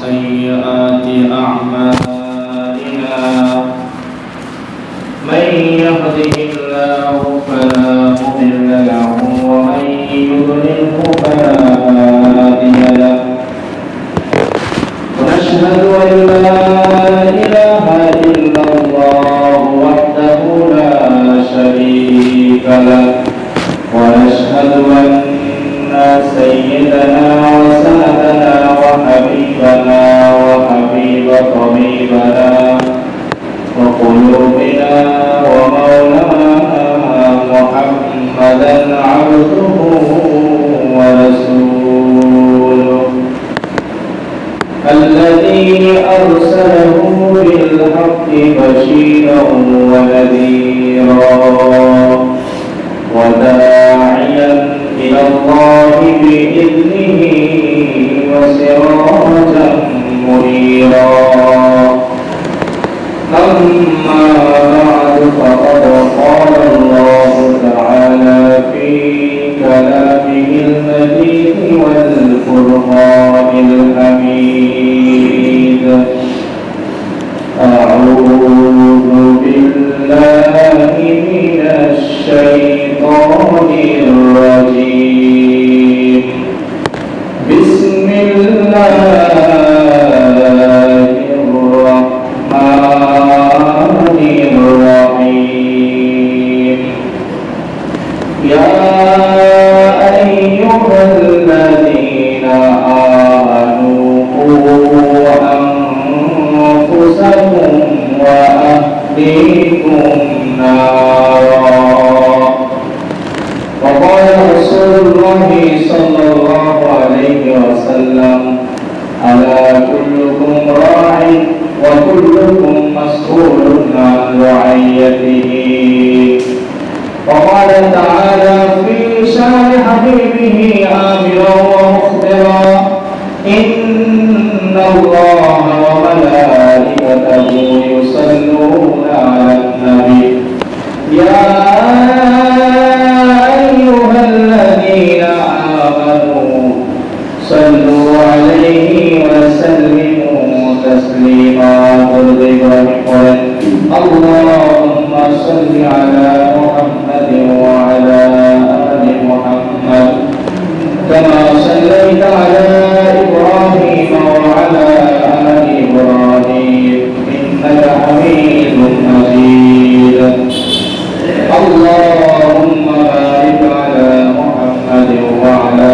سيئات أعمالنا من يهده الله فلا مضل له ومن يضلله فلا هادي له ونشهد أن لا إله إلا الله وحده لا شريك له ونشهد أن سيدنا وسندنا وحبيبنا وحبيب طبيبنا وقلوبنا ومولانا محمدا عبده ورسوله الذي أرسله بالحق بشيرا ونذيرا وداعيا إلى الله بإذنه وسراجا منيرا أما بعد فقد قال الله تعالى في كلامه المجيد والقرآن الحميد أعوذ بالله من الشيطان الرجيم بسم الله الرحمن الرحيم يا أيها الذين آمنوا قوا أنفسكم وأهليكم نارا وقال رسول الله صلى الله عليه وسلم ألا كلكم راع وكلكم مسؤول عن رعيته وقال تعالى في شان حبيبه آمرا ومخبرا إن الله وملائكته يصلون على النبي يا أيها الذين آمنوا صلوا عليه وسلموا تسليما اللهم صل على محمد وعلى آل محمد كما صليت على إبراهيم وعلى آل إبراهيم إنك حميد مجيد اللهم بارك على محمد وعلى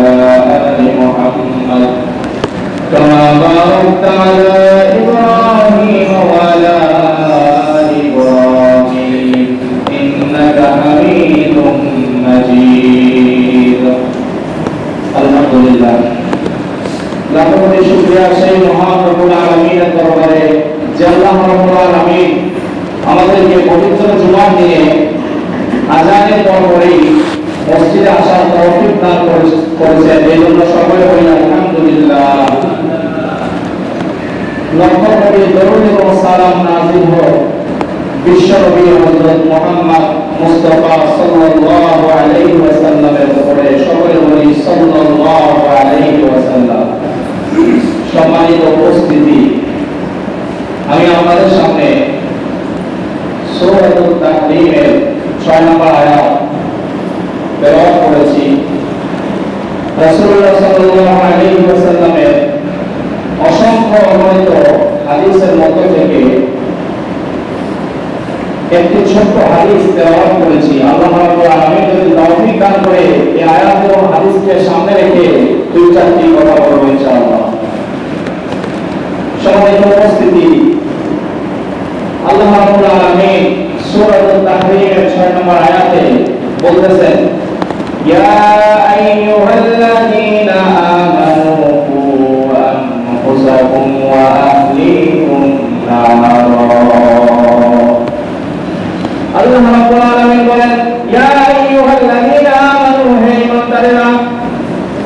آل محمد كما باركت على إبراهيم وعلى آل إبراهيم إنك حميد مجيد الحمد لله লাখো শুকরিয়া সেই মহান রব্বুল আলামিনের দরবারে যে আল্লাহ রব্বুল আলামিন আমাদেরকে পবিত্র জুমার দিনে আযানের পর পরেই মসজিদে আসার তৌফিক দান করেছেন এই জন্য সকলে বলি আলহামদুলিল্লাহ লক্ষ কোটি দরুদ এবং সালাম নাযিল হোক বিশ্ব নবী হযরত মুহাম্মদ মুস্তাফা সাল্লাল্লাহু আলাইহি ওয়াসাল্লামের উপরে সকলে বলি সাল্লাল্লাহু আলাইহি ওয়াসাল্লাম সম্মানিত উপস্থিতি আমি আপনাদের সামনে সূরাতুত তাহরিমের 6 নম্বর আয়াত তেলাওয়াত করেছি রাসূলুল্লাহ সাল্লাল্লাহু আলাইহি ওয়াসাল্লামের অসংখ্য অগণিত হাদিসের মধ্য থেকে একটি ছোট্ট হাদিস তেলাওয়াত করেছি আল্লাহ রাব্বুল আলামিন যদি তৌফিক দান করে এই আয়াত এবং হাদিসকে সামনে রেখে দুই চারটি কথা বলবো ইনশাআল্লাহ সম্মানিত উপস্থিতি আল্লাহ রাব্বুল আলামিন সূরাতুত তাহরিমের 6 নম্বর আয়াতে বলতেছেন ইয়া আইয়ুহাল্লাযীনা আমানু কু আনফুসাকুম ওয়া আহলিকুম নারা আল্লাহ রাব্বুল আলামিন বলেন ইয়া আইয়ুহাল্লাযীনা আমানু হে ঈমানদারেরা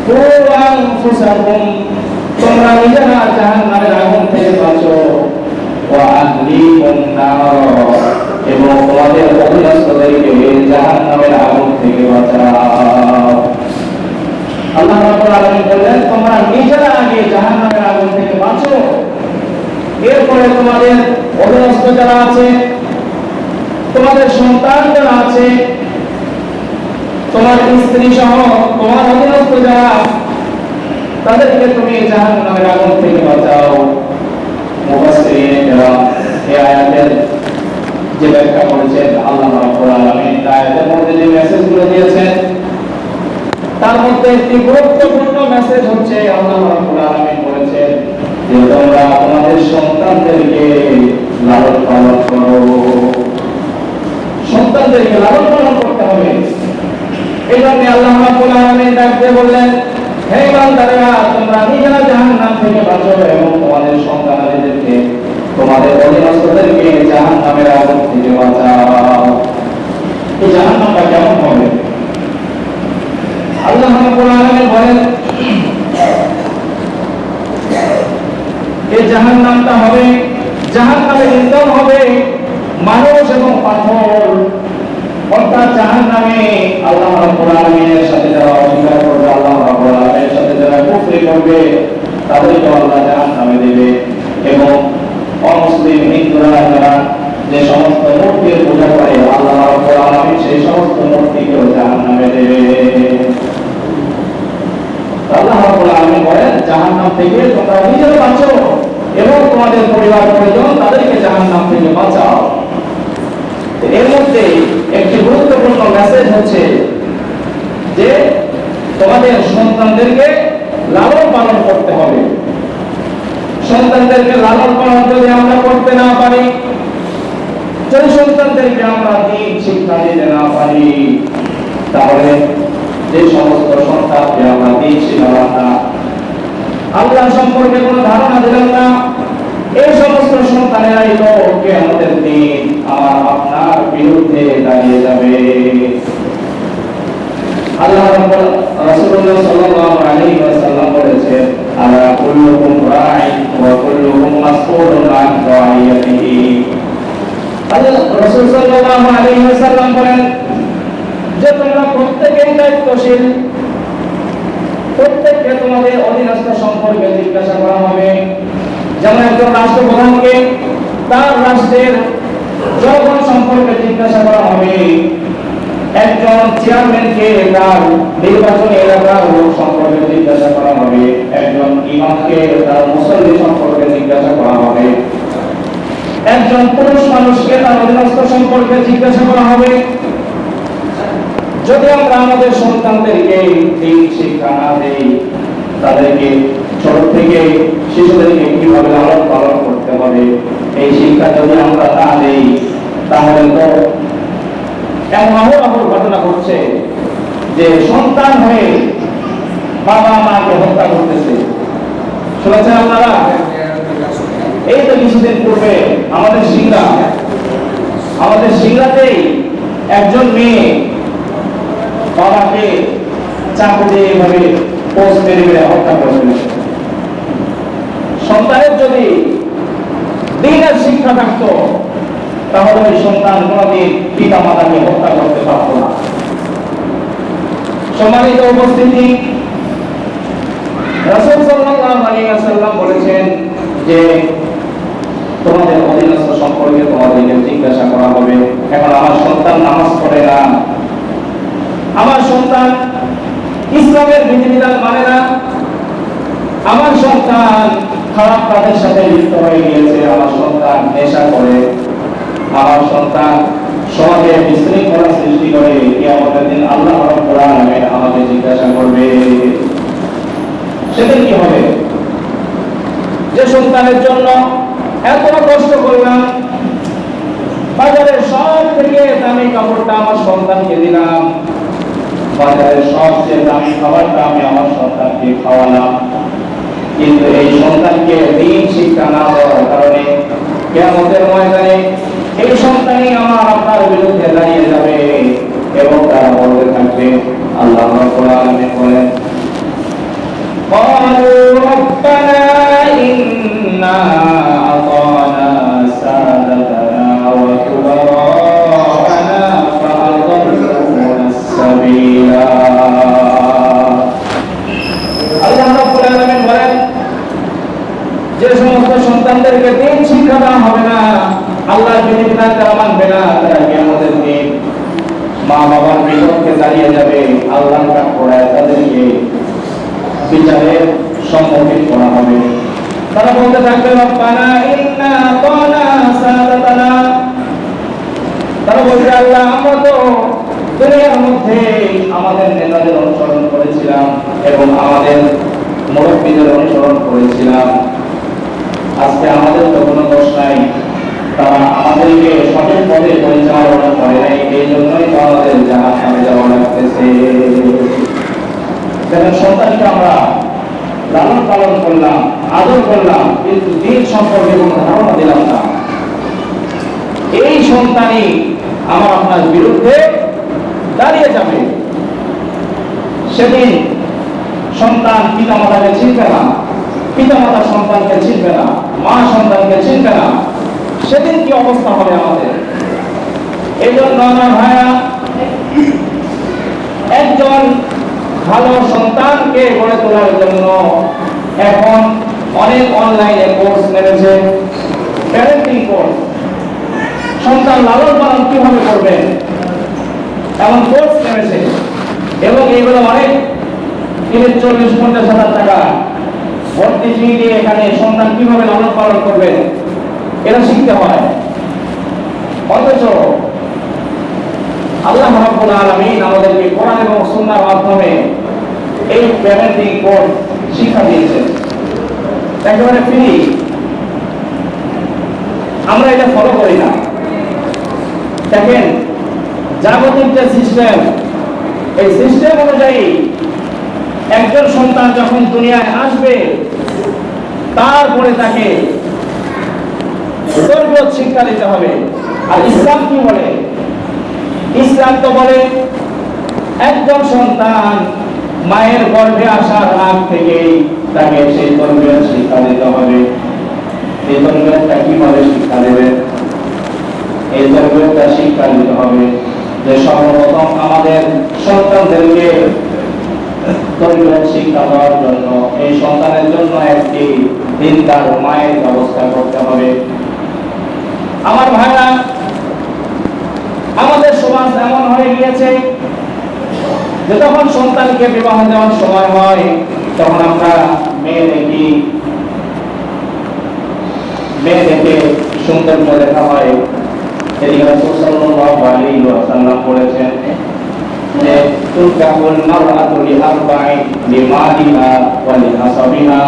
কু আনফুসাকুম তোমরা নিজেরা জাহান্নামের আগুন থেকে বাঁচো ওয়া আহলিকুম নারা এবং তোমাদের অধীনস্থদেরকে জাহান্নামের আগুন থেকে বাঁচো। এরপরে তোমাদের অধীনস্থ যারা আছে, তোমাদের সন্তান যারা আছে, তোমার স্ত্রী সহ তোমার অধীনস্থ যারা, তাদেরকে তুমি জাহান্নামের আগুন থেকে বাঁচাও। মুফাসসিরিনেরা এই আয়াতের যে ব্যাখ্যা করেছেন, আল্লাহ রাব্বুল আলামিন আয়াতের মধ্যে যে মেসেজগুলো দিয়েছেন, তার মধ্যে একটি গুরুত্বপূর্ণ মেসেজ হচ্ছে আল্লাহ রাব্বুল আলামিন বলেছেন যে তোমরা তোমাদের সন্তানদেরকে লালন পালন করো। সন্তানদেরকে লালন পালন করতে হবে। এই জন্য আল্লাহ রাব্বুল আলামিন ডাক দিয়ে বললেন, হে বান্দারা, তোমরা নিজেরা জাহান্নাম থেকে বাঁচো এবং তোমাদের সন্তানাদিদেরকে, তোমাদের অধীনস্থদেরকে জাহান্নামের আগুন থেকে বাঁচাও। এই জাহান্নামটা কেমন হবে? আল্লাহ রাব্বুল আলামিন বলেন, এই জাহান্নামটা হবে, জাহান্নামের ইন্ধন হবে মানুষ এবং পাথর। অর্থাৎ জাহান্নামে আল্লাহ রাব্বুল আলামিনের সাথে যারা অস্বীকার করবে, আল্লাহ রাব্বুল আলামিনের সাথে যারা কুফরি করবে, তাদেরকে আল্লাহ জাহান্নামে দেবে। এবং অমুসলিম হিন্দুরা যারা যে সমস্ত মূর্তির পূজা করে, আল্লাহ রাব্বুল আলামিন সেই সমস্ত মূর্তিকেও জাহান্নামে দেবে। আল্লাহ রাব্বুল আলামিন বলেন, জাহান্নাম থেকে তোমরা নিজেরা বাঁচো এবং তোমাদের পরিবার পরিজন তাদেরকে জাহান্নাম থেকে বাঁচাও। এর মধ্যে একটি গুরুত্বপূর্ণ মেসেজ হচ্ছে যে তোমাদের সন্তানদেরকে লালন পালন করতে হবে। সন্তানদেরকে লালন পালন যদি আমরা করতে না পারি, যদি সন্তানদেরকে আমরা দ্বীন শিক্ষা দিতে না পারি, তাহলে যে সমস্ত সন্তানকে আমরা দ্বীন শিখালাম না, আল্লাহ সম্পর্কে কোনো ধারণা দিলাম না, এই সমস্ত সন্তানেরাই তো কিয়ামতের দিন আমার আপনার বিরুদ্ধে দাঁড়িয়ে যাবে। আল্লাহ রাসূলুল্লাহ সাল্লাল্লাহু আলাইহি ওয়াসাল্লাম বলেছেন, আলা কুল্লুকুম রাইন ওয়া কুল্লুকুম মাসউলুন আন রাইয়াতিহি। আল্লাহ রাসূল সাল্লাল্লাহু আলাইহি ওয়াসাল্লাম বলেন যে তোমরা প্রত্যেকেই দায়িত্বশীল, প্রত্যেককে তোমাদের অধীনস্থ সম্পর্কে জিজ্ঞাসা করা হবে। যেমন একজন রাষ্ট্রপ্রধানকে তার রাষ্ট্রের জনগণ সম্পর্কে জিজ্ঞাসা করা হবে, একজন চেয়ারম্যানকে তার নির্বাচনী এলাকার লোক সম্পর্কে জিজ্ঞাসা করা হবে, একজন ইমামকে তার মুসল্লি সম্পর্কে জিজ্ঞাসা করা হবে, একজন পুরুষ মানুষকে তার অধীনস্থ সম্পর্কে জিজ্ঞাসা করা হবে। যদি আমরা আমাদের সন্তানদেরকে এই শিক্ষা না দেই, তাদেরকে ছোট থেকে শিশুদেরকে কিভাবে লালন পালন করতে হবে এই শিক্ষা যদি আমরা না দেই, তাহলে তো এমন অহরহ ঘটনা ঘটছে যে সন্তান হয়ে বাবা মাকে হত্যা করতেছে। শুনেছেন আপনারা? এই তো কিছুদিন পূর্বে আমাদের সিংড়াতেই একজন মেয়ে বাবাকে চাকু দিয়ে এভাবে পোস্ট মেরে মেরে হত্যা করেছিল। সন্তানের যদি দ্বীনের শিক্ষা থাকতো, তাহলে ওই সন্তান কোনদিন পিতা মাতাকে হত্যা করতে পারত না। সম্মানিত উপস্থিতি, রাসূল সাল্লাল্লাহু আলাইহি ওয়াসাল্লাম বলেছেন যে তোমাদের অধীনস্থ সম্পর্কে তোমাদেরকে জিজ্ঞাসা করা হবে। এখন আমার সন্তান নামাজ পড়ে না, আমার সন্তান ইসলামের বিধিবিধান মানে না, আমার সন্তান খারাপ কাজের সাথে লিপ্ত হয়ে গিয়েছে, আমার সন্তান নেশা করে, আমার সন্তান সমাজে বিশৃঙ্খলা সৃষ্টি করে, কিয়ামতের দিন আল্লাহ রাব্বুল আলামিন আমাকে জিজ্ঞাসা করবে। সেদিন কি হবে? যে সন্তানের জন্য এত কষ্ট করলাম, বাজারের সব থেকে দামি কাপড়টা আমার সন্তানকে দিলাম, বাজারের সবচেয়ে দামি খাবারটা আমি আমার সন্তানকে খাওয়ালাম, কিন্তু এই সন্তানকে দ্বীন শিক্ষা না দেওয়ার কারণে কিয়ামতের ময়দানে এই সন্তানই আমার আপনার বিরুদ্ধে দাঁড়িয়ে যাবে এবং তারা বলতে থাকবে, আল্লাহ রাব্বুল আলামিন বলেন, قالوا ربنا إنا أطعنا سادتنا وكبراءنا فأضلونا السبيل। আল্লাহ রাব্বুল আলামিন বলেন যে সমস্ত সন্তানদেরকে দিন শিক্ষা দেওয়া হবে না, আল্লাহর বিধিবিধান তারা মানবে না, তারা কিয়ামতের দিন মা বাবার বিপক্ষে দাঁড়িয়ে যাবে, আল্লাহর কাঠ পড়ায় তাদেরকে বিচারের সম্মুখীন করা হবে। তারা বলতে থাকবে রব্বানা ইন্না আতানা সাদাতানা, তারা বলবে আল্লাহ আমরা তো দুনিয়ার মধ্যে আমাদের নেতাদের অনুসরণ করেছিলাম এবং আমাদের মুরব্বীদের অনুসরণ করেছিলাম, আজকে আমাদের তো কোনো দোষ নাই, তারা আমাদেরকে সঠিক পথে পরিচালনা করে নাই, এই জন্যই তো আমাদের জাহান্নামে যাওয়া লাগতেছে। যেমন সন্তানকে আমরা লালন পালন করলাম, আদর করলাম, কিন্তু দিন সম্পর্কে কোনো ধারণা দিলাম না, এই সন্তানই আমার আপনার বিরুদ্ধে দাঁড়িয়ে যাবে। সেদিন সন্তান পিতামাতাকে চিনবে না, পিতামাতা সন্তানকে চিনবে না, মা সন্তানকে চিনবে না, সেদিন কি অবস্থা হবে আমাদের? এই জন্য আমার ভাইরা, একজন ভালো সন্তানকে গড়ে তোলার জন্য এখন অনেক অনলাইনে কোর্স নেমেছে, প্যারেন্টিং কোর্স, সন্তান লালন পালন কিভাবে করবেন এমন কোর্স নেমেছে, এবং এইগুলো অনেক 40-50 হাজার টাকা ভর্তি ফি দিয়ে এখানে সন্তান কিভাবে লালন পালন করবেন এটা শিখতে হয়। অথচ আল্লাহ রাব্বুল আলামিন আমাদেরকে কোরআন এবং সুন্নাহর মাধ্যমে এই প্যারেন্টিং কোর্স শিক্ষা দিয়েছেন একেবারে ফ্রি। আমরা এটা ফলো করি না। দেখেন, জাগতিক যে সিস্টেম, এই সিস্টেম অনুযায়ী একজন সন্তান যখন দুনিয়ায় আসবে তারপরে তাকে ধর্মীয় শিক্ষা দিতে হবে। আর ইসলাম কি বলে? ইসলাম তো বলে একজন সন্তান মায়ের গর্ভে আসার আগ থেকেই তাকে সেই ধর্মীয় শিক্ষা দিতে হবে। এই ধর্মীয়টা কিভাবে শিক্ষা দেবেন? এই ধর্মীয়টা শিক্ষা দিতে হবে যে সর্বপ্রথম আমাদের সন্তানদেরকে ধর্মীয় শিক্ষা দেওয়ার জন্য এই সন্তানের জন্য একটি দিনদার মায়ের ব্যবস্থা করতে হবে। আমার ভাইরা, আমাদের সমাজ এমন হয়ে গিয়েছে যে যখন সন্তানকে বিবাহ দেওয়ার সময় হয় তখন আমরা মেয়ে দেখে সৌন্দর্য দেখা হয়। এদিকে রাসূল সাল্লাল্লাহু আলাইহি ওয়াসাল্লাম বলেছেন যে তুলকাহুল মারআতু লিআরবা'i লিমালিহা ওয়া লিহাসাবিহা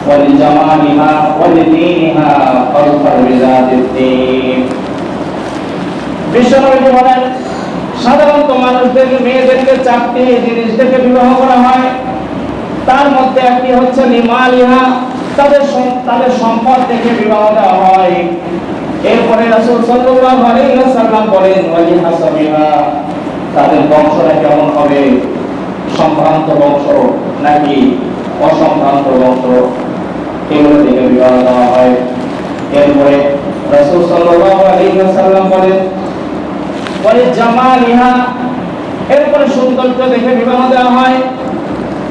ওয়া লিজামালিহা ওয়া লিদীনিহা ফাযফার বিযাতিদ-দীন। বিশ্বনবী বলেন সাধারণত মানুষদেরকে মেয়েদেরকে 4টি জিনিস দেখে বিবাহ করা হয়, তার মধ্যে একটি হচ্ছে লিমালিহা, তাদের সম্পদ দেখে বিবাহ দেওয়া হয়। এরপরে রাসূল সাল্লাল্লাহু আলাইহি ওয়াসাল্লাম বলেন ওয়া লিহাসাবিহা, তাদের বংশটা কেমন হবে, সম্ভ্রান্ত বংশ নাকি অসম্ভ্রান্ত বংশ, এগুলো দেখে বিবাহ দেওয়া হয়। এরপরে রাসূল সাল্লাল্লাহু আলাইহি ওয়াসাল্লাম বলেন ওয়া লিজামালিহা, এরপরে সৌন্দর্য দেখে বিবাহ দেওয়া হয়।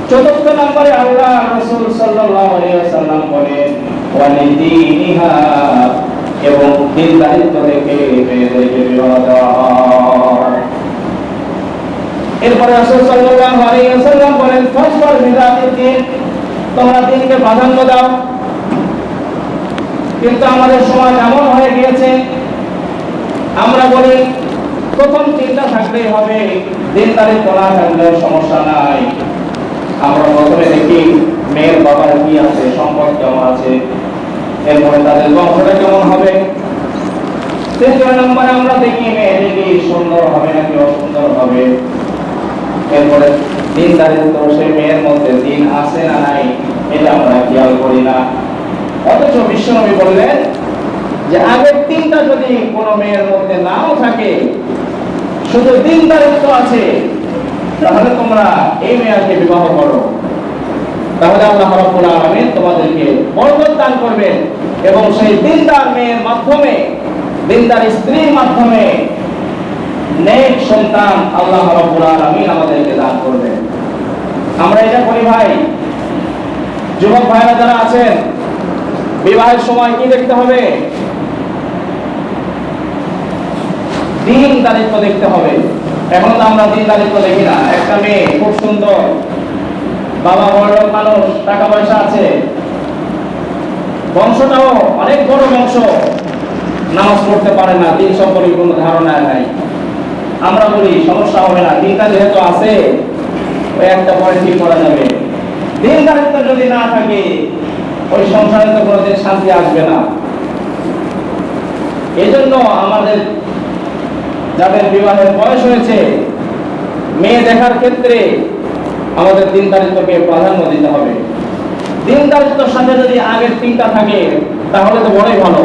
4 নম্বরে আল্লাহ রাসূল সাল্লাল্লাহু আলাইহি ওয়াসাল্লাম বলেন ওয়া লিদীনিহা, এবং দিনদারিত্ব দেখে মেয়েদেরকে বিবাহ দেওয়া হয়। এরপরে রাসূল সাল্লাল্লাহু আলাইহি ওয়াসাল্লাম বলেন ফাসফার বিযাতিদ-দীন, তোমরা দিনকে প্রাধান্য দাও। কিন্তু আমাদের সমাজ এমন হয়ে গিয়েছে, আমরা বলি প্রথম চিন্তা থাকলেই হবে, দিনদারিত্ব না থাকলে সমস্যা নাই। আমরা প্রথমে দেখি মেয়ের বাবার কি আছে, সম্পদ কেমন আছে, এরপরে তাদের বংশটা কেমন হবে। 3 নম্বরে আমরা দেখি মেয়েটি সুন্দর হবে নাকি অসুন্দর হবে। এরপরে দিনদারিত্ব, সেই মেয়ের মধ্যে দিন আছে না নাই এটা আমরা খেয়াল করি না। অথচ বিশ্বনবী বললেন যে আগের 3টা যদি কোনো মেয়ের মধ্যে নাও থাকে, শুধু দিনদারিত্ব আছে, তাহলে তোমরা এই মেয়েকে বিবাহ করো, তাহলে আল্লাহ রাব্বুল আলামিন তোমাদেরকে বরকত দান করবেন এবং সেই দিনদার মেয়ের মাধ্যমে, দিনদার স্ত্রীর মাধ্যমে নেক সন্তান আল্লাহ রাব্বুল আলামিন আমাদেরকে দান করবেন। আমরা এটা করি ভাই। যুবক ভাইরা যারা আছেন, বিবাহের সময় কি দেখতে হবে? দিনদারিত্ব দেখতে হবে। এখন তো আমরা দিনদারিত্ব দেখি না। একটা মেয়ে খুব সুন্দর, বাবা বড়লোক মানুষ, টাকা পয়সা আছে, বংশটাও অনেক বড় বংশ, নামাজ পড়তে পারে না, দিন সম্পর্কে কোনো ধারণা নাই। আমরা বলি সমস্যা হবে না, দিনটা যেহেতু আছে ওই একটা পরে ঠিক করা যাবে। দিনদারিত্ব যদি না থাকে ওই সংসারে তো কোনোদিন শান্তি আসবে না। এজন্য আমাদের যাদের বিবাহের বয়স হয়েছে, মেয়ে দেখার ক্ষেত্রে আমাদের দিনদারিত্বকে প্রাধান্য দিতে হবে। দিনদারিত্বের সাথে যদি আগের তিনটা থাকে তাহলে তো বড়ই ভালো।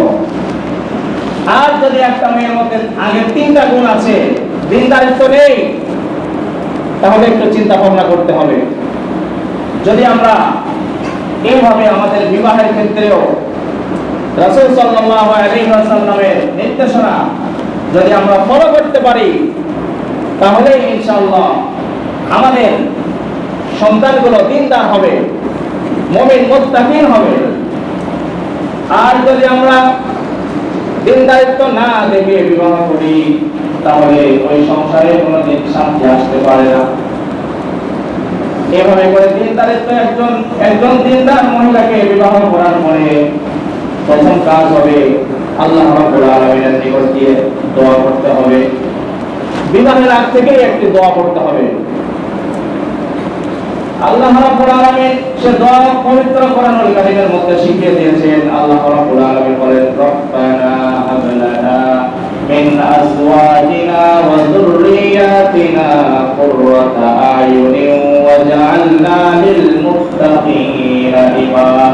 আর যদি একটা মেয়ের মধ্যে আগের তিনটা গুণ আছে, দিনদারিত্ব নেই, তাহলে একটু চিন্তা ভাবনা করতে হবে। যদি আমরা এইভাবে আমাদের বিবাহের ক্ষেত্রেও রাসূল সাল্লাল্লাহু আলাইহি ওয়াসাল্লামের নির্দেশনা যদি আমরা ফলো করতে পারি, তাহলে ইনশাআল্লাহ আমাদের সন্তানগুলো দিনদার হবে, মুমিন মুত্তাকিন হবে। আর যদি আমরা দিনদারিত্ব না দেখে বিবাহ করি, তাহলে ওই সংসারে কোনোদিন শান্তি আসতে পারে না। এভাবে করে দিনদারিত্ব একজন দিনদার মহিলাকে বিবাহ করার পরে প্রথম কাজ হবে আল্লাহ রাব্বুল আলামিনের নিকট দিয়ে দোয়া করতে হবে। বিবাহের আগ থেকেই একটি দোয়া করতে হবে। আল্লাহ রাব্বুল আলামিন সে দোয়া পবিত্র কোরআনুল কারীমের মধ্যে শিখিয়ে দিয়েছেন। আল্লাহ রাব্বুল আলামিন বলেন, রব্বানা হাব লানা মিন আজওয়াজিনা ওয়া যুররিয়াতিনা কুররাতা আয়ুনিন ওয়াজআলনা লিল মুত্তাকিনা ইমামা।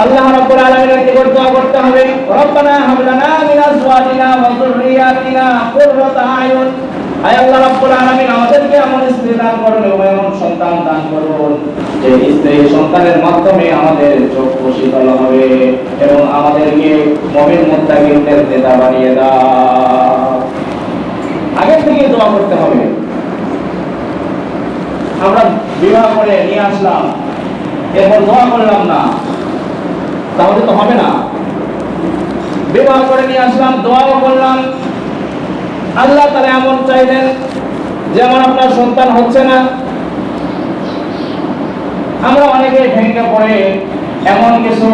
আল্লাহ রাব্বুল আলামিনের নিকট দোয়া করতে হবে, রব্বানা হাব লানা মিন আজওয়াজিনা ওয়া যুররিয়াতিনা কুররাতা আয়ুন। আয় আল্লাহ রাব্বুল আলামিন আমাদেরকে এমন স্ত্রী দান করুন এবং এমন সন্তান দান করুন যে স্ত্রী সন্তানের মাধ্যমে আমাদের চক্ষু শীতল হবে এবং আমাদেরকে মুমিন মুত্তাকিনদের নেতা বানিয়ে দাও। আগে থেকে দোয়া করতে হবে। আমরা বিবাহ করে নিয়ে আসলাম, এরপর দোয়া করলাম না, তাহলে তো হবে না। বিবাহ করে নিয়ে আসলাম, দোয়াও করলাম, আল্লাহ তাআলা এমন চাইলেন যে আমার আপনার সন্তান হচ্ছে না, আমরা অনেকে ভেঙে পড়ে এমন কিছু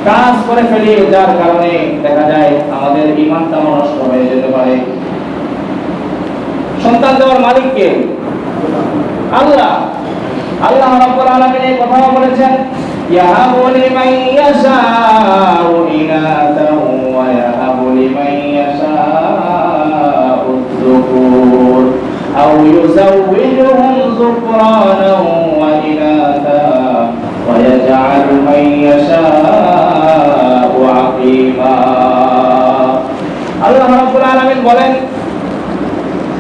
কাজ করে ফেলি যার কারণে দেখা যায় আমাদের ঈমানটা নষ্ট হয়ে যেতে পারে। সন্তান দেওয়ার মালিক কে? আল্লাহ। আল্লাহ রাব্বুল আলামিন এই কথা বলেছেন, ইয়াহাবু লিমান ইয়াশাউ ইনাতাহু ওয়া ইয়াহাবু লিমান ইয়াশাউ যুকুর আও ইউযাওwijuhum যুকরানাও ওয়া ইনাতা ওয়া ইয়াজআলু মান ইয়াশাউ আকীমা। আল্লাহ রাব্বুল আলামিন বলেন,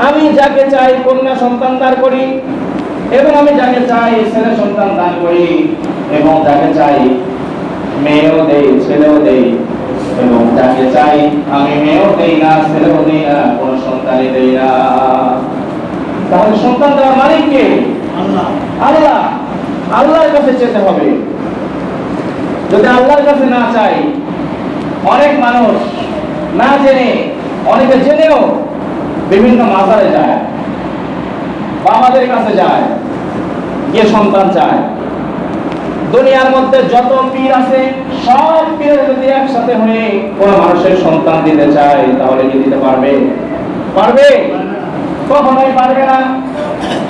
আমি যাকে চাই কন্যা সন্তান দান করি এবং আমি যাকে চাই ছেলে সন্তান দান করি এবং যাকে চাই মেয়েও দেই ছেলেও দেই এবং যাকে চাই আমি মেয়েও দেই না ছেলেও দেই না, কোন সন্তানই দেই না। তাহলে সন্তান দেওয়ার মালিক কে? আল্লাহ। আল্লাহ। আল্লাহর কাছে যেতে হবে। যদি আল্লাহর কাছে না চাই, অনেক মানুষ না জেনে, অনেকে জেনেও বিভিন্ন মাজারে যায়, বাবাদের কাছে যায়, গিয়ে সন্তান চায়। দুনিয়ার মধ্যে যত পীর আছে সব পীর যদি একসাথে হয়ে কোন মানুষের সন্তান দিতে চায়, তাহলে কি দিতে পারবে? পারবে? কখনোই পারবে না।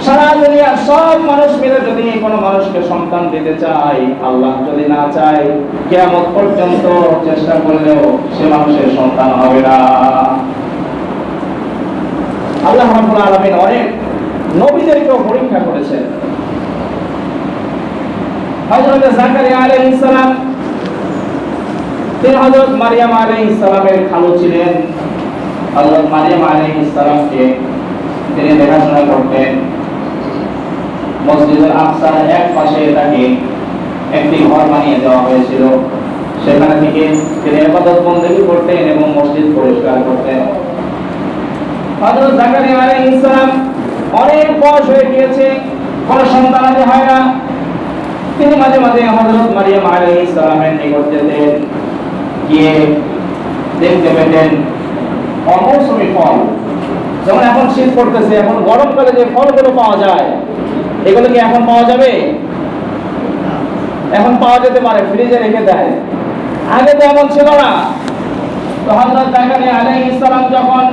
সারা দুনিয়ার সব মানুষ মিলে যদি কোন মানুষকে সন্তান দিতে চায়, আল্লাহ যদি না চায়, কিয়ামত পর্যন্ত চেষ্টা করলেও সে মানুষের সন্তান হবে না। আল্লাহ রাব্বুল আলামিন অনেক নবীদেরকেও পরীক্ষা করেছেন। হযরত জাকারিয়া আলাইহিস সালাম, তিনি হযরত মারিয়াম আলাইহিস সালামের খালু ছিলেন। হযরত মারিয়াম আলাইহিস সালামকে তিনি দেখাশোনা করতেন। মসজিদুল আকসার এক পাশে তাকে একটি ঘর বানিয়ে দেওয়া হয়েছিল, সেখানে থেকে তিনি ইবাদত বন্দেগী করতেন এবং মসজিদ পরিষ্কার করতেন। হযরত জাকারিয়া আলাইহিস সালাম অনেক বয়স হয়ে গিয়েছে, কোনো সন্তানাদি হয় না। তিনি মাঝে মাঝে হযরত মারিয়াম আলাইহিস সালামের নিকট যেতেন, গিয়ে দেখতে পেতেন অমৌসুমী ফল। যেমন এখন শীত পড়তেছে, এখন গরমকালে যে ফলগুলো পাওয়া যায় এগুলো কি এখন পাওয়া যাবে? এখন পাওয়া যেতে পারে, ফ্রিজে রেখে দেয়। আগে তো এমন ছিল না। তো হযরত জাকারিয়া আলাইহিস সালাম যখন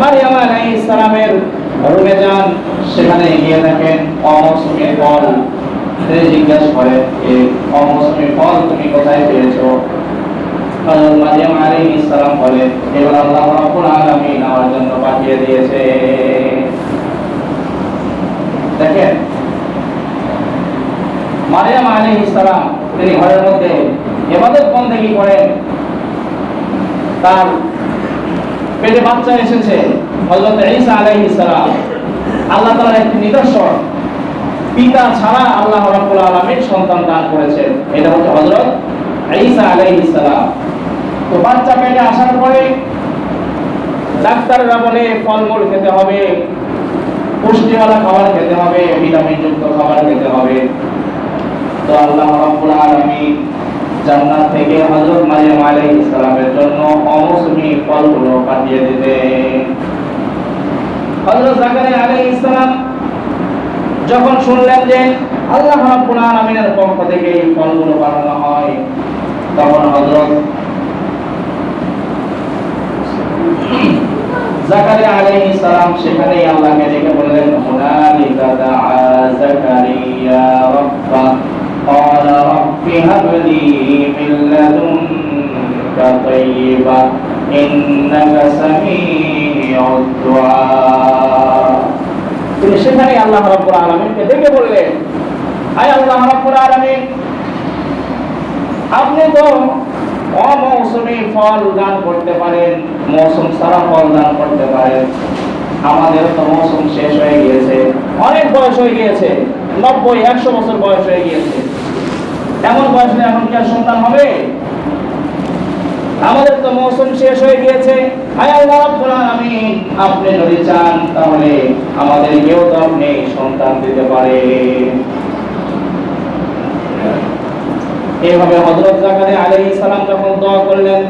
মারিয়াম আলাইহিস সালামের রুমে যান, সেখানে গিয়ে দেখেন অমৌসুমী ফল। তিনি জিজ্ঞাসা করেন, এই অমৌসুমী ফল তুমি কোথায় পেয়েছো? হযরত মারিয়াম আলাইহিস সালাম বলেন, এগুলো আল্লাহ রাব্বুল আলামিন আমার জন্য পাঠিয়ে দিয়েছে। দেখেন, মারিয়াম আলাইহিস সালাম তিনি ঘরের মধ্যে ইবাদত বন্দেগী করেন, তার পেটে বাচ্চা এসেছে হযরত ঈসা আলাইহিস সালাম। আল্লাহ তাআলার একটি নিদর্শন, পিতা ছাড়া আল্লাহ রাব্বুল আলামিন সন্তান দান করেছেন। এটা হচ্ছে হযরত ঈসা আলাইহিস সালাম। তো বাচ্চা পেটে আসার পরে ডাক্তাররা বলে ফলমূল খেতে হবে, পুষ্টিওয়ালা খাবার খেতে হবে, ভিটামিন যুক্ত খাবার খেতে হবে। তো আল্লাহ রাব্বুল আলামিন জান্নাত থেকে হযরত মারিয়াম আলাইহিস সালামের জন্য অমৌসুমী ফলগুলো পাঠিয়ে দিতেন। হযরত জাকারিয়া আলাইহিস সালাম যখন শুনলেন যে আল্লাহ রাব্বুল আলামিনের পক্ষ থেকে এই ফলগুলো পাঠানো হয়, তখন হযরত জাকারিয়া আলাইহিস সালাম সেখানেই আল্লাহকে ডেকে বললেন, হুনালিকা দাআ জাকারিয়া রাব্বা قال رب هب لي من لدنك طيبا إنك سميع الدعاء। তিনি সেখানে আল্লাহ রাব্বুল আলামিনকে ডেকে বললেন, আয় আল্লাহ রাব্বুল আলামিন, আপনি তো অমৌসুমী ফল দান করতে পারেন, মৌসুম ছাড়া ফল দান করতে পারেন। আমাদের তো মৌসুম শেষ হয়ে গিয়েছে, অনেক বয়স হয়ে গিয়েছে, 90-100 বছর বয়স হয়ে গিয়েছে। এমন বয়সে এখন কি আর সন্তান হবে? আমাদের তো মৌসুম শেষ হয়ে গিয়েছে। আয় আল্লাহ রাব্বুল আলামিন, আপনি যদি চান তাহলে আমাদেরকেও তো আপনি সন্তান দিতে পারেন। এইভাবে হযরত জাকারিয়া আলাইহিস সালাম যখন দোয়া করলেন,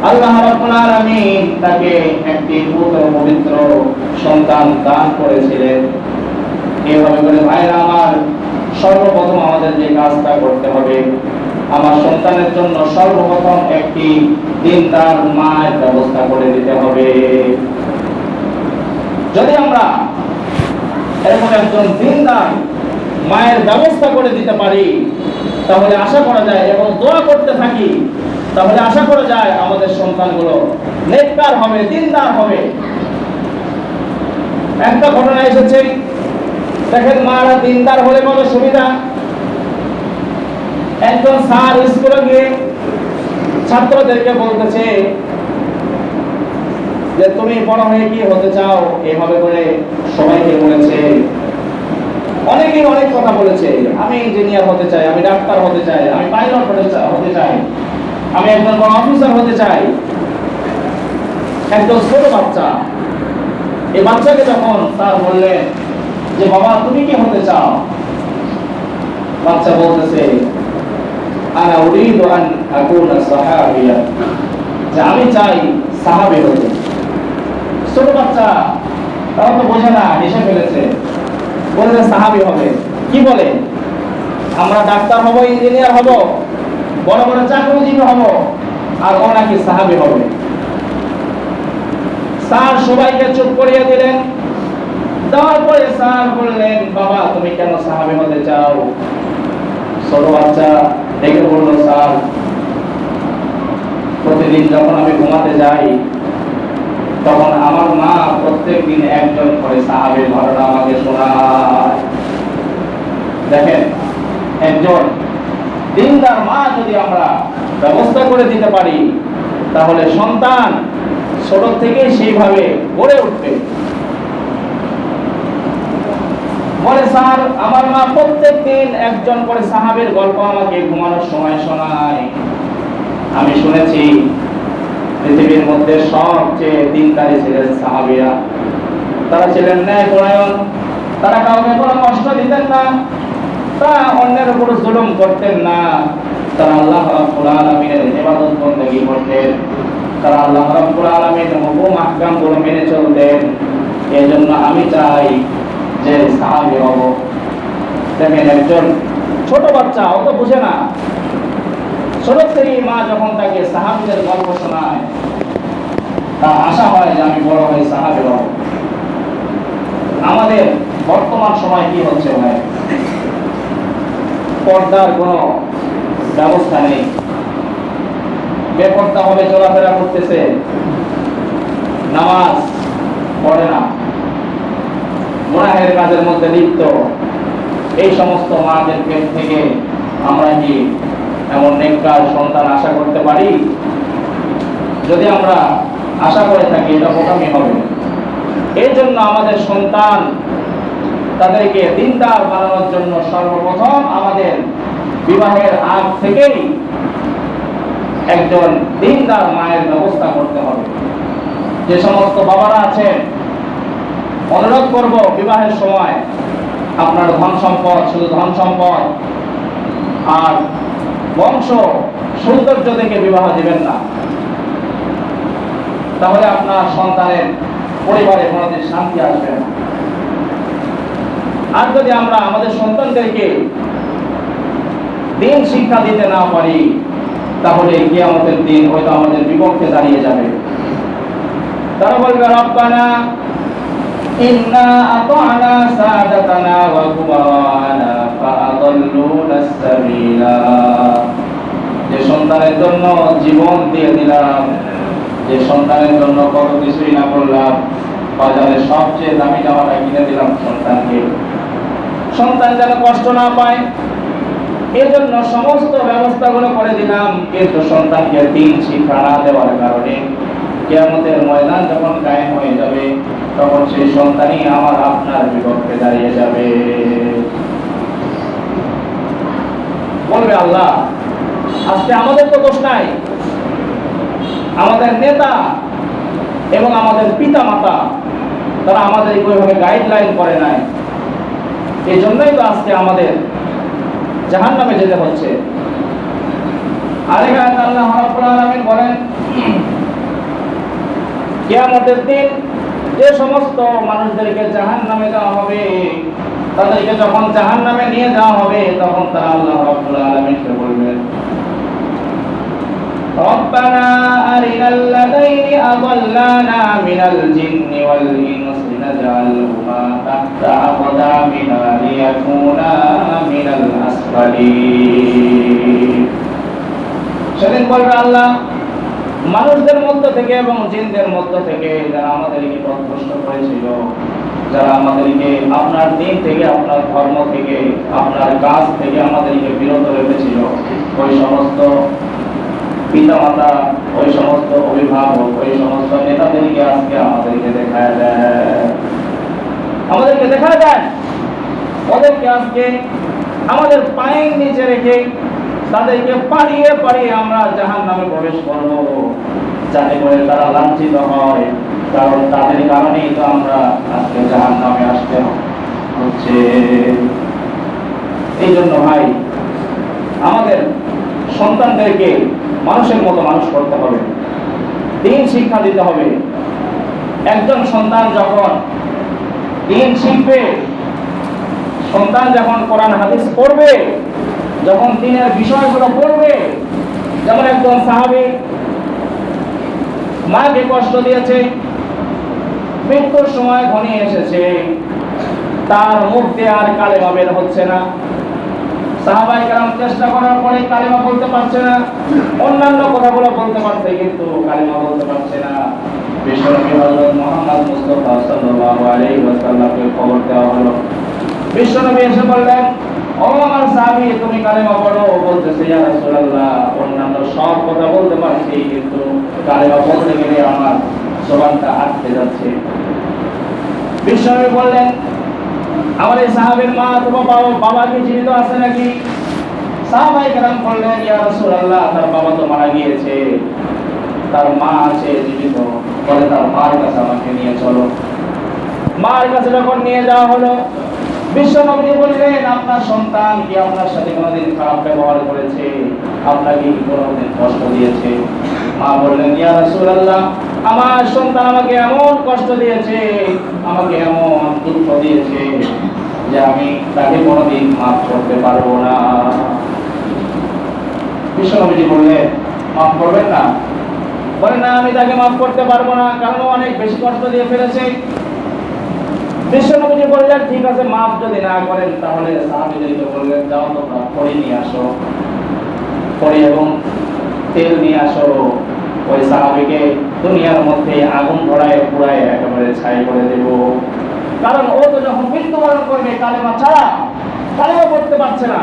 আল্লাহ রাব্বুল আলামিন তাকে একটি পবিত্র সন্তান দান করেছিলেন। এইভাবে করে ভাইরা আমার, সর্বপ্রথম আমাদের যে কাজটা করতে হবে, আমার সন্তানের জন্য সর্বপ্রথম একটি দিনদার মায়ের ব্যবস্থা করে দিতে হবে। যদি আমরা এরকম একজন দিনদার মায়ের ব্যবস্থা করে দিতে পারি, তাহলে আশা করা যায় এবং দোয়া করতে থাকি, তাহলে আশা করা যায় আমাদের সন্তানগুলো নেককার হবে, দিনদার হবে। একটা ঘটনা এসেছে, দেখেন মারা দিনদার হলে কত সুবিধা। একজন স্যার স্কুলে গিয়ে ছাত্রদেরকে বলতেছে যে তুমি বড় হয়ে কি হতে চাও, এইভাবে করে সবাইকে বলেছে। অনেকেই অনেক কথা বলেছে, আমি ইঞ্জিনিয়ার হতে চাই, আমি ডাক্তার হতে চাই, আমি পাইলট হতে চাই, আমি একজন বড় অফিসার হতে চাই। একজন ছোট বাচ্চা, এই বাচ্চাকে যখন স্যার বললেন যে বাবা তুমি কি হতে চাও, বাচ্চা বলতেছে আনা উরিদু আন আকুনা সাহাবিয়া, যে আমি চাই সাহাবী হতে। ছোট বাচ্চা, তাও তো বোঝে না, হেসে ফেলেছে, বলেছে সাহাবী হবে। কি বলে, আমরা ডাক্তার হব, ইঞ্জিনিয়ার হব, বড় বড় চাকরিজীবী হব, আর ও নাকি সাহাবী হবে। স্যার সবাইকে চুপ করিয়ে দিলেন। দেওয়ার পরে স্যার বললেন, বাবা তুমি কেন সাহাবী হতে চাও? ছোট বাচ্চা ডেকে বলল, স্যার প্রতিদিন যখন আমি ঘুমাতে যাই, তখন আমার মা প্রত্যেকদিন একজন করে সাহাবীর ঘটনা আমাকে শোনায়। দেখেন, একজন দিনদার মা যদি আমরা ব্যবস্থা করে দিতে পারি, তাহলে সন্তান ছোট থেকে সেইভাবে গড়ে উঠবে। বলে স্যার আমার মা প্রত্যেকদিন একজন করে সাহাবীর গল্প আমাকে ঘুমানোর সময় শোনায়। আমি শুনেছি পৃথিবীর মধ্যে সবচেয়ে দিনদারি ছিলেন সাহাবীরা। তারা ছিলেন ন্যায়পরায়ণ, তারা কাউকে কোনো কষ্ট দিতেন না, তারা অন্যের উপর জুলুম করতেন না, তারা আল্লাহ রাব্বুল আলামিনের ইবাদত বন্দেগী করতেন, তারা আল্লাহ রাব্বুল আলামিনের হুকুম আহকাম গুলো মেনে চলতেন। এজন্য আমি চাই যে সাহাবী হব। দেখেন, একজন ছোট বাচ্চা অত বুঝে না, ছোট থেকেই মা যখন তাকে সাহাবীদের গল্প শোনায়, তা আশা হয় যে আমি বড় হয়ে সাহাবী হব। আমাদের বর্তমান সময় কি হচ্ছে ভাই? পর্দার কোনো ব্যবস্থা নেই, বেপর্দা ভাবে চলাফেরা করতেছে, নামাজ পড়ে না, গুনাহের কাজের মধ্যে লিপ্ত। এই সমস্ত মাদের পেট থেকে আমরা কি এমন নেককার সন্তান আশা করতে পারি? যদি আমরা আশা করে থাকি, এটা বোকামি হবে। এই জন্য আমাদের সন্তান, তাদেরকে দিনদার বানানোর জন্য সর্বপ্রথম আমাদের বিবাহের আগ থেকেই একজন দিনদার মায়ের ব্যবস্থা করতে হবে। যে সমস্ত বাবারা আছেন, অনুরোধ করব, বিবাহের সময় আপনার ধন সম্পদ, শুধু ধন সম্পদ আর বংশ সৌন্দর্য দেখে বিবাহ দিবেন না, তাহলে আপনার সন্তানের পরিবারে কোনোদিন শান্তি আসবে না। আর যদি আমরা আমাদের সন্তানদেরকে দিন শিক্ষা দিতে না পারি, তাহলে কিয়ামতের দিন হয়তো আমাদের বিপক্ষে দাঁড়িয়ে যাবে। তারা বলবে, রব্বানা ইন্না আতা'না সাদাতানা ওয়া কুবারানা ফাআদাল্লুনা সাবিলা। যে সন্তানের জন্য জীবন দিয়ে দিলাম, যে সন্তানের জন্য কত কিছুই না করলাম, বাজারে সবচেয়ে দামি জামাটা কিনে দিলাম সন্তানকে, সন্তান যেন কষ্ট না পায়, এজন্য সমস্ত ব্যবস্থাগুলো করে দিলাম। কিন্তু সন্তানকে দিন শিক্ষা না দেওয়ার কারণে কিয়ামতের ময়দান যখন কায়েম হয়ে যাবে, তখন সেই সন্তানই আমার আপনার বিপক্ষে দাঁড়িয়ে যাবে। বলবে, আল্লাহ, আজকে আমাদের তো দোষ নাই, আমাদের নেতা এবং আমাদের পিতা মাতা তারা আমাদের ওইভাবে গাইডলাইন করে নাই, এই জন্যই তো আজকে আমাদের জাহান্নামে যেতে হচ্ছে। আরেক আয়াতে আল্লাহ রাব্বুল আলামিন বলেন, কিয়ামতের দিন যে সমস্ত মানুষদেরকে জাহান্নামে দেওয়া হবে, তাদেরকে যখন জাহান্নামে নিয়ে যাওয়া হবে, তখন তারা আল্লাহ রাব্বুল আলামিনকে বলবেন, রব্বানা আরিনাল্লাযীনা আযাল্লানা মিনাল জিন্নি ওয়াল ইনসি নাজআলহুমা তাহতা আকদামিনা লিয়াকুনা মিনাল আসফালিন। সেদিন বলবে, আল্লাহ, মানুষদের মধ্য থেকে এবং জিনদের মধ্য থেকে যারা আমাদেরকে পথভ্রষ্ট করেছিল, যারা আমাদেরকে আপনার দিন থেকে, আপনার ধর্ম থেকে, আপনার কাজ থেকে আমাদেরকে বিরত রেখেছিল, ওই সমস্ত পিতা মাতা, ওই সমস্ত অভিভাবক, ওই সমস্ত নেতাদেরকে আজকে আমাদেরকে দেখায় দেয়, আমাদেরকে দেখায় দেয়, ওদেরকে আজকে আমাদের পায়ের নিচে রেখে তাদেরকে পাড়িয়ে পাড়িয়ে আমরা জাহান্নামে প্রবেশ করব, যাতে করে তারা লাঞ্ছিত হয়। কারণ তাদের কারণেই তো আমরা আজকে জাহান্নামে আসতে হচ্ছে। এই জন্য ভাই, আমাদের সন্তানদেরকে মানুষের মতো মানুষ করতে হবে, দিন শিক্ষা দিতে হবে। একজন সন্তান যখন দিন শিখবে, সন্তান যখন কোরআন হাদিস পড়বে, যখন দিনের বিষয়গুলো পড়বে, যেমন একজন সাহাবী মাকে কষ্ট দিয়েছে, মৃত্যুর সময় ঘনিয়ে এসেছে, তার মুখ দিয়ে আর কালেমা বের হচ্ছে না, সাহাবায়ে কেরাম চেষ্টা করার পরে কালেমা বলতে পারছে না, অন্যান্য কথাগুলো বলতে পারছে কিন্তু কালেমা বলতে পারছে না। বিশ্বনবী হযরত মুহাম্মদ মুস্তাফা সাল্লাল্লাহু আলাইহি ওয়াসাল্লামকে খবর দেওয়া হলো। বিশ্বনবী এসে বললেন, ও আমার সাহাবী, তুমি কালেমা পড়ো। বলতেছে, ইয়া রাসূলুল্লাহ, অন্যান্য সব কথা বলতে পারছি, কিন্তু কালেমা বলতে গেলে আমার জবানটা আটকে যাচ্ছে। বিশ্বনবী বললেন, আমার এই সাহাবীর মা তোমার বাবা কি জীবিত আছে নাকি? সাহাবায়ে কেরাম বললেন, ইয়া রাসূলুল্লাহ, তার বাবা তো মারা গিয়েছে, তার মা আছে জীবিত। বলে, তার মার কাছে আমাকে নিয়ে চলো। মার কাছে যখন নিয়ে যাওয়া হলো, বিশ্ব নবী বললেন, আপনার সন্তান কি আপনার সাথে কোনোদিন খারাপ ব্যবহার করেছে? আপনাকে কি কোনোদিন কষ্ট দিয়েছে? মা বললেন, ইয়া রাসূলুল্লাহ, আমার সন্তান আমাকে এমন কষ্ট দিয়েছে, আমাকে এমন দুঃখ দিয়েছে যে আমি তাকে কোনোদিন মাফ করতে পারবো না। বিশ্ব নবী বললেন, মাফ করবেন না? বলেন না, আমি তাকে মাফ করতে পারবো না, কারণ অনেক বেশি কষ্ট দিয়ে ফেলেছে। বিশ্ব নবী বললেন, ঠিক আছে, মাফ যদি না করেন তাহলে সাহাবীদেরকে বললেন, যাও তোমরা খড়ি নিয়ে আসো, খড়ি এবং তেল নিয়ে আসো। ওই সাহাবীকে দুনিয়ার মধ্যে আগুন ধরায় পুরায় একেবারে ছাই করে দেব। কারণ ও তো যখন মৃত্যুবরণ করবে কালেমা ছাড়া, কালেমা পড়তে পারছে না,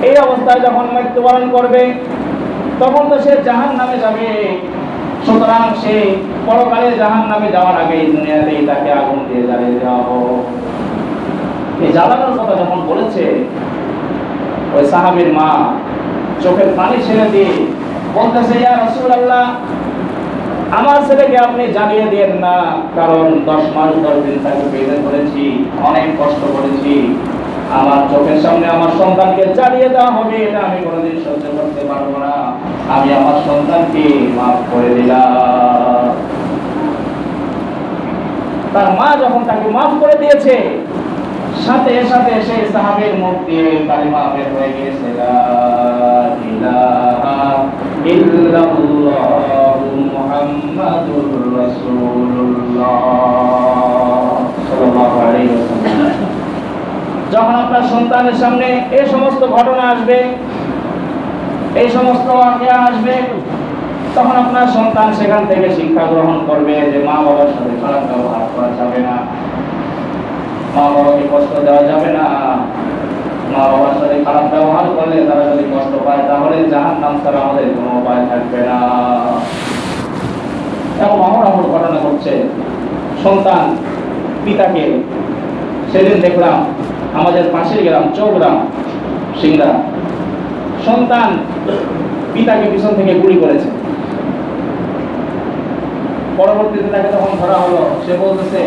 এই অবস্থায় যখন মৃত্যুবরণ করবে তখন তো সে জাহান্নামে যাবে। সুতরাং সে পরকালে জাহান্নামে যাওয়ার আগে দুনিয়াতেই তাকে আগুন দিয়ে জ্বালিয়ে দেওয়া হোক। এই জ্বালানোর কথা যখন বলেছে, ওই সাহাবীর মা চোখের পানি ছেড়ে দিয়ে বলতেছে, ইয়া রাসূলুল্লাহ, আমার ছেলেকে আপনি জ্বালিয়ে দিয়েন না, কারণ 10 মাস 10 দিন তাকে পেটে ধরেছি, অনেক কষ্ট করেছি, আমার চোখের সামনে আমার সন্তানকে জ্বালিয়ে দেওয়া হবে, এটা আমি কোনোদিন সহ্য করতে পারবো না, আমি আমার সন্তানকে মাফ করে দিলাম। তার মা যখন তাকে মাফ করে দিয়েছে, সাথে সাথে সেই সাহাবীর মুখ দিয়ে কালিমা বের হয়ে গিয়েছে, লা ইলাহা ইল্লাল্লাহু মুহাম্মাদুর রাসূলুল্লাহ সাল্লাল্লাহু আলাইহি ওয়াসাল্লাম। যখন আপনার সন্তানের সামনে এই সমস্ত ঘটনা আসবে, এই সমস্ত ওয়াকিয়া আসবে, তখন আপনার সন্তান সেখান থেকে শিক্ষা গ্রহণ করবে যে মা বাবার সাথে খারাপ ব্যবহার করা যাবে না, মা বাবাকে কষ্ট দেওয়া যাবে না। মা বাবার সাথে খারাপ ব্যবহার করলে তারা যদি কষ্ট পায় তাহলে জাহান্নাম ছাড়া আমাদের কোনো উপায় থাকবে না। এমন অহরহ ঘটনা ঘটছে। সন্তান পিতাকে, সেদিন দেখলাম আমাদের পাশের গ্রাম চৌগ্রাম সিংড়া, সন্তান পিতাকে পিছন থেকে গুলি করেছে। পরবর্তীতে তাকে যখন ধরা হলো, সে বলতেছে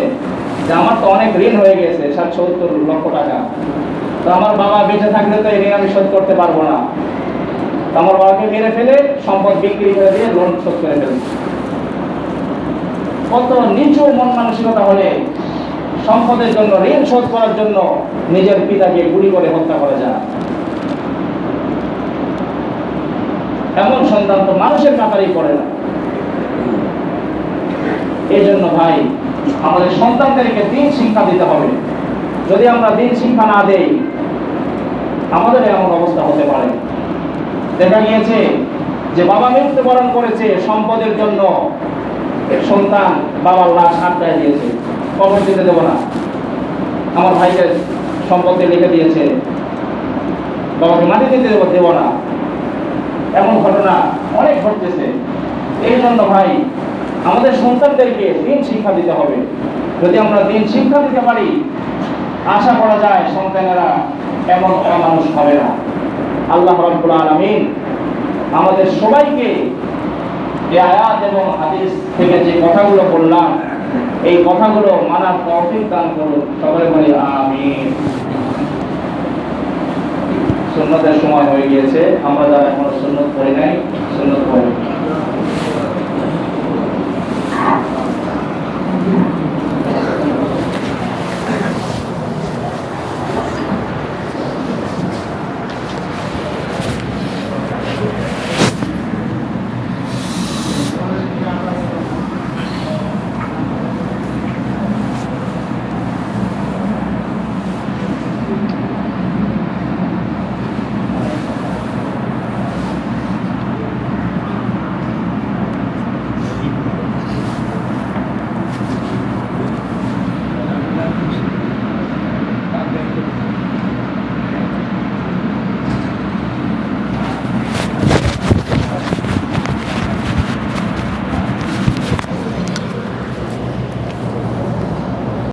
যে আমার তো অনেক ঋণ হয়ে গেছে, 60-70 লক্ষ টাকা, তো আমার বাবা বেঁচে থাকলে তো এই ঋণ আমি শোধ করতে পারবো না, আমার বাবাকে মেরে ফেলে সম্পদ বিক্রি করে দিয়ে লোন শোধ করে ফেলছে। কত নিচু মন মানসিকতা হলে সম্পদের জন্য, ঋণ শোধ করার জন্য নিজের পিতাকে গুলি করে হত্যা করা যায়। এমন সন্তান তো মানুষের কাতারেই পড়ে না। এই জন্য ভাই, আমাদের সন্তানদেরকে দিন শিক্ষা দিতে হবে। যদি আমরা দিন শিক্ষা না দেই, আমাদের এমন অবস্থা হতে পারে। দেখা গিয়েছে যে বাবা মৃত্যুবরণ করেছে, সম্পদের জন্য সন্তান বাবার লাশ আটকায় দিয়েছে, কবর দিতে দেবো না, আমার ভাইকে সম্পত্তি লিখে দিয়েছে, বাবাকে মাটি দিতে দেবো না। এমন ঘটনা অনেক ঘটতেছে। এই জন্য ভাই, আমাদের সন্তানদেরকে দিন শিক্ষা দিতে হবে। যদি আমরা দিন শিক্ষা দিতে পারি, আশা করা যায় সন্তানেরা এমন অমানুষ হবে না। আল্লাহ রাব্বুল আলামিন আমাদের সবাইকে এই আয়াত এবং হাদিস থেকে যে কথাগুলো বললাম, এই কথাগুলো মানার তৌফিক দান করুন। সকলে বলি আমিন। সুন্নতের সময় হয়ে গিয়েছে, আমরা যারা এখনো সুন্নত পড়ি নাই, সুন্নত পড়ি।